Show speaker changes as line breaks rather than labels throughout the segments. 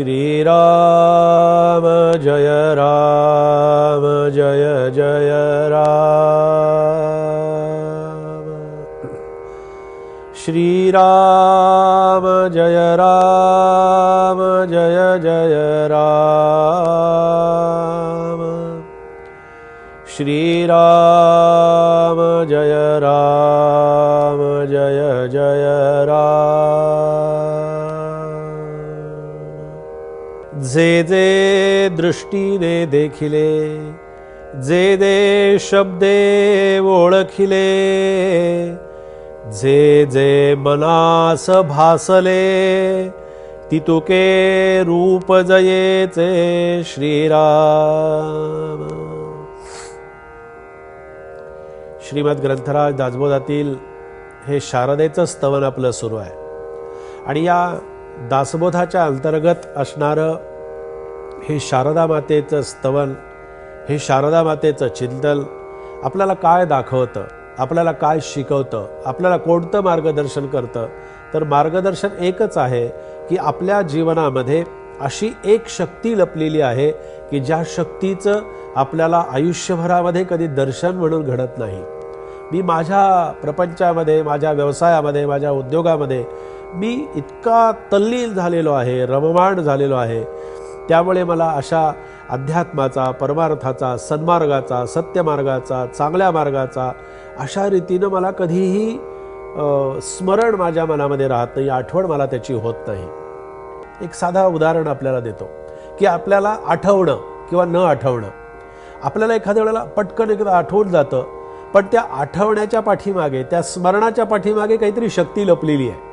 श्रीराम जय राम जय जय राम। श्रीराम जय राम जय जय राम। श्रीराम जय राम जय जय राम। जे जे दृष्टीने देखिले, जे जे शब्दे ओळखिले, जे जे मनास भासले, तितुके रूप जयेचे श्रीराम। श्रीमद ग्रंथराज दासबोधातील हे शारदेचं स्तवन आपलं सुरू आहे आणि या दासबोधाच्या अंतर्गत असणारं हे शारदा मातेचं स्तवन, हे शारदा मातेचं चिंतन आपल्याला काय दाखवतं, आपल्याला काय शिकवतं, आपल्याला कोणतं मार्गदर्शन करतं? तर मार्गदर्शन एकच आहे की आपल्या जीवनामध्ये अशी एक शक्ती लपलेली आहे की ज्या शक्तीचं आपल्याला आयुष्यभरामध्ये कधी दर्शन म्हणून घडत नाही। मी माझ्या प्रपंचामध्ये, माझ्या व्यवसायामध्ये, माझ्या उद्योगामध्ये मी इतका तल्लीन झालेलो आहे, रममाण झालेलो आहे, त्यामुळे मला अशा अध्यात्माचा, परमार्थाचा, सन्मार्गाचा, सत्यमार्गाचा, चांगल्या मार्गाचा अशा रीतीनं मला कधीही स्मरण माझ्या मनामध्ये राहत नाही, आठवण मला त्याची होत नाही। एक साधा उदाहरण आपल्याला देतो की आपल्याला आठवणं किंवा न आठवणं, आपल्याला एखाद्या वेळेला पटकन एकदा आठवून जातं, पण त्या आठवण्याच्या पाठीमागे, त्या स्मरणाच्या पाठीमागे काहीतरी शक्ती लपलेली आहे।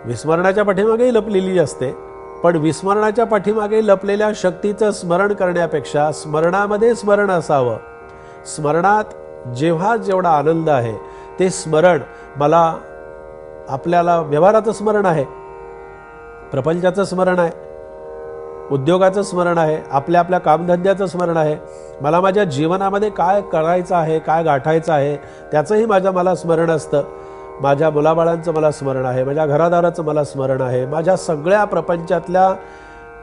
विस्मरणाच्या पाठीमागेही लपलेली असते, पण विस्मरणाच्या पाठीमागे लपलेल्या शक्तीचं स्मरण करण्यापेक्षा स्मरणामध्ये स्मरण असावं। स्मरणात जेव्हा जेवढा आनंद आहे ते स्मरण मला आपल्याला व्यवहाराचं स्मरण आहे, प्रपंचाचं स्मरण आहे, उद्योगाचं स्मरण आहे, आपल्या आपल्या कामधंद्याचं स्मरण आहे, मला माझ्या जीवनामध्ये काय करायचं आहे, काय गाठायचं आहे त्याचंही मला स्मरण असतं। माझ्या मुलाबाळांचं मला स्मरण आहे, माझ्या घरादाराचं मला स्मरण आहे, माझ्या सगळ्या प्रपंचातल्या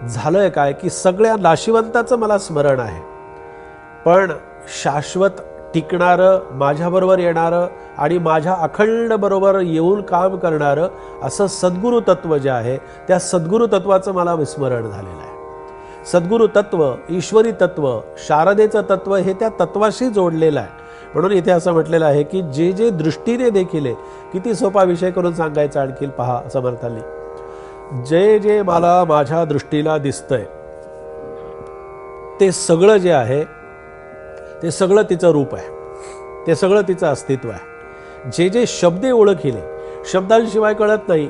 झालंय काय की सगळ्या नाशिवंताचं मला स्मरण आहे। पण शाश्वत टिकणारं, माझ्याबरोबर येणारं आणि माझ्या अखंड बरोबर येऊन काम करणारं असं सद्गुरु तत्व जे आहे त्या सद्गुरु तत्वाचं मला विस्मरण झालेलं आहे। सद्गुरु तत्व, ईश्वरी तत्व, शारदेचं तत्व हे त्या तत्वाशी जोडलेलं आहे। म्हणून इथे असं म्हटलेलं आहे की जे जे दृष्टीने देखिले, किती सोपा विषय करून सांगायचा आणखी पहा समर्थांनी, जे जे मला माझ्या दृष्टीला दिसतंय ते सगळं जे आहे ते सगळं तिचं रूप आहे, ते सगळं तिचं अस्तित्व आहे। जे जे शब्दे ओळखिले, शब्दांशिवाय कळत नाही,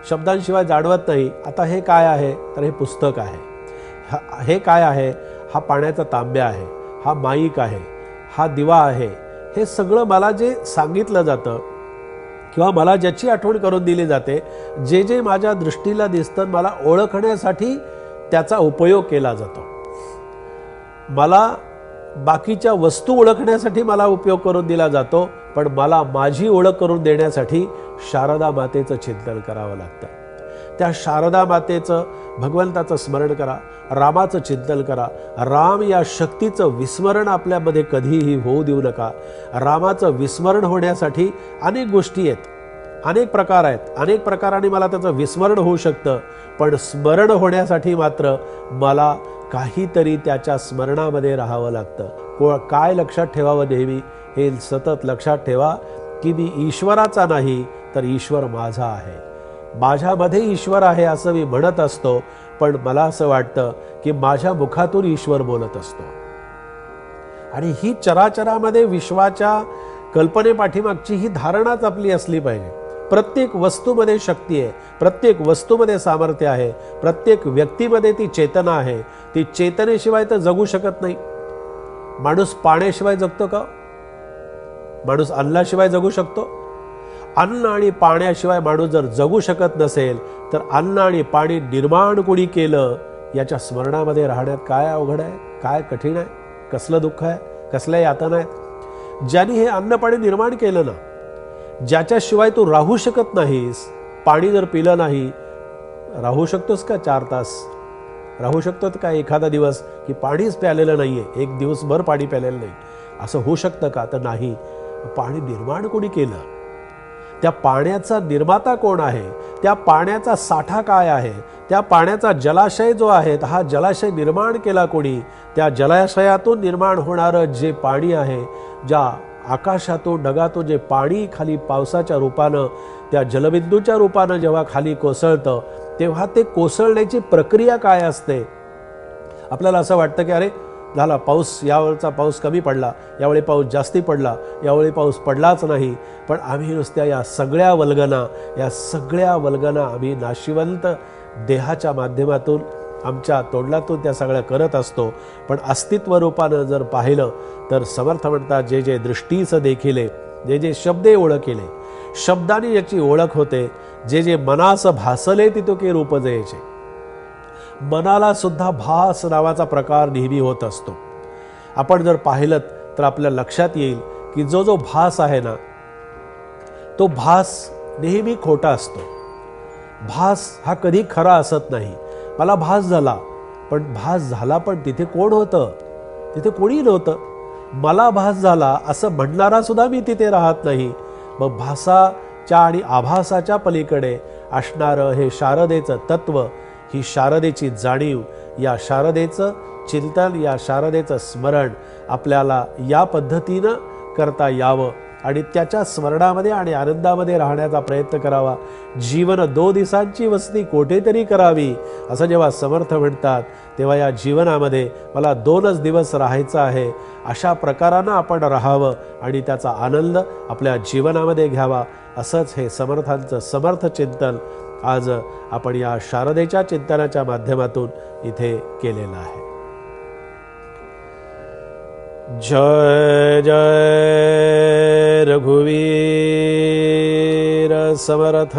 शब्दांशिवाय जाणवत नाही। आता हे काय आहे तर हे पुस्तक आहे, हे काय आहे, हा पाण्याचा तांब्या आहे, हा माईक आहे, हा दिवा आहे, हे सगळं मला जे सांगितलं जातं किंवा मला ज्याची आठवण करून दिली जाते, जे जे माझ्या दृष्टीला दिसतं मला ओळखण्यासाठी त्याचा उपयोग केला जातो। मला बाकीच्या वस्तू ओळखण्यासाठी मला उपयोग करून दिला जातो, पण मला माझी ओळख करून देण्यासाठी शारदा मातेचं चिंतन करावं लागतं। त्या शारदा मातेचं, भगवंताचं स्मरण करा, रामाचं चिंतन करा। राम या शक्तीचं विस्मरण आपल्यामध्ये कधीही होऊ देऊ नका। रामाचं विस्मरण होण्यासाठी अनेक गोष्टी आहेत, अनेक प्रकार आहेत, अनेक प्रकाराने मला त्याचं विस्मरण होऊ शकतं, पण स्मरण होण्यासाठी मात्र मला काहीतरी त्याच्या स्मरणामध्ये राहावं लागतं। काय लक्षात ठेवावं नेहमी, हे सतत लक्षात ठेवा की मी ईश्वराचा नाही तर ईश्वर माझा आहे। माझ्यामध्ये ईश्वर आहे असं मी म्हणत असतो, पण मला असं वाटतं की माझ्या मुखातून ईश्वर बोलत असतो। आणि ही चराचरामध्ये विश्वाच्या कल्पनेपाठीमागची ही धारणाच आपली असली पाहिजे। प्रत्येक वस्तूमध्ये शक्ती आहे, प्रत्येक वस्तूमध्ये सामर्थ्य आहे, प्रत्येक व्यक्तीमध्ये ती चेतना आहे। ती चेतनेशिवाय तर जगू शकत नाही। माणूस पाण्याशिवाय जगतो का? माणूस अन्नाशिवाय जगू शकतो? अन्न आणि पाण्याशिवाय माणूस जर जगू शकत नसेल तर अन्न आणि पाणी निर्माण कोणी केलं याच्या स्मरणामध्ये राहण्यात काय अवघड आहे, काय कठीण आहे, कसलं दुःख आहे, कसल्या यातना आहेत? ज्यांनी हे अन्न पाणी निर्माण केलं ना, ज्याच्याशिवाय तू राहू शकत नाहीस, पाणी जर पिलं नाही, राहू शकतोस का 4 तास? राहू शकतो का एखादा दिवस की पाणीच प्यालेलं नाहीये, एक दिवसभर पाणी प्यालेलं नाही, असं होऊ शकतं का? तर नाही. पाणी निर्माण कोणी केलं? त्या पाण्याचा निर्माता कोण आहे? त्या पाण्याचा साठा काय आहे? त्या पाण्याचा जलाशय जो आहे, हा जलाशय निर्माण केला कोणी? त्या जलाशयातून निर्माण होणारं जे पाणी आहे, ज्या आकाशातून ढगातून जे पाणी खाली पावसाच्या रूपानं, त्या जलबिंदूच्या रूपानं जेव्हा खाली कोसळतं, तेव्हा ते कोसळण्याची प्रक्रिया काय असते? आपल्याला असं वाटतं की अरे झाला पाऊस, यावेळचा पाऊस कमी पडला, यावेळी पाऊस जास्ती पडला, यावेळी पाऊस पडलाच नाही. पण आम्ही नुसत्या या सगळ्या वल्गना आम्ही नाशिवंत देहाच्या माध्यमातून, आमच्या तोंडातून त्या सगळ्या करत असतो. पण अस्तित्व रूपानं जर पाहिलं तर समर्थ म्हणतात, जे जे दृष्टीचं देखिले, जे जे शब्दे ओळखिले, शब्दाने याची ओळख होते, जे जे मनास भासले तितुके रूप जयचे. मनाला सुद्धा भास नावाचा प्रकार नेहमी होत असतो. आपण जर पाहिलं तर आपल्या लक्षात येईल की जो जो भास आहे ना, तो भास नेहमी खोटा असतो. भास हा कधी खरा असत नाही. मला भास झाला, पण भास झाला पण तिथे कोण होतं? तिथे कोणी नव्हतं. मला भास झाला असं म्हणणारा सुद्धा मी तिथे राहत नाही. मग भासाच्या आणि आभासाच्या पलीकडे असणारं हे शारदेचं तत्व, ही शारदेची जाणीव, या शारदेचं चिंतन, या शारदेचं स्मरण आपल्याला या पद्धतीनं करता यावं आणि त्याच्या स्मरणामध्ये आणि आनंदामध्ये राहण्याचा प्रयत्न करावा. जीवन 2 दिवसांची वस्ती कोठेतरी करावी, असं जेव्हा समर्थ म्हणतात, तेव्हा या जीवनामध्ये मला 2च दिवस राहायचं आहे, अशा प्रकारानं आपण राहावं आणि त्याचा आनंद आपल्या जीवनामध्ये घ्यावा. असंच हे समर्थांचं समर्थ चिंतन आज आपण या शारदेच्या चिंतनाच्या माध्यमातून इथे केलेलं आहे. जय जय रघुवीर समर्थ.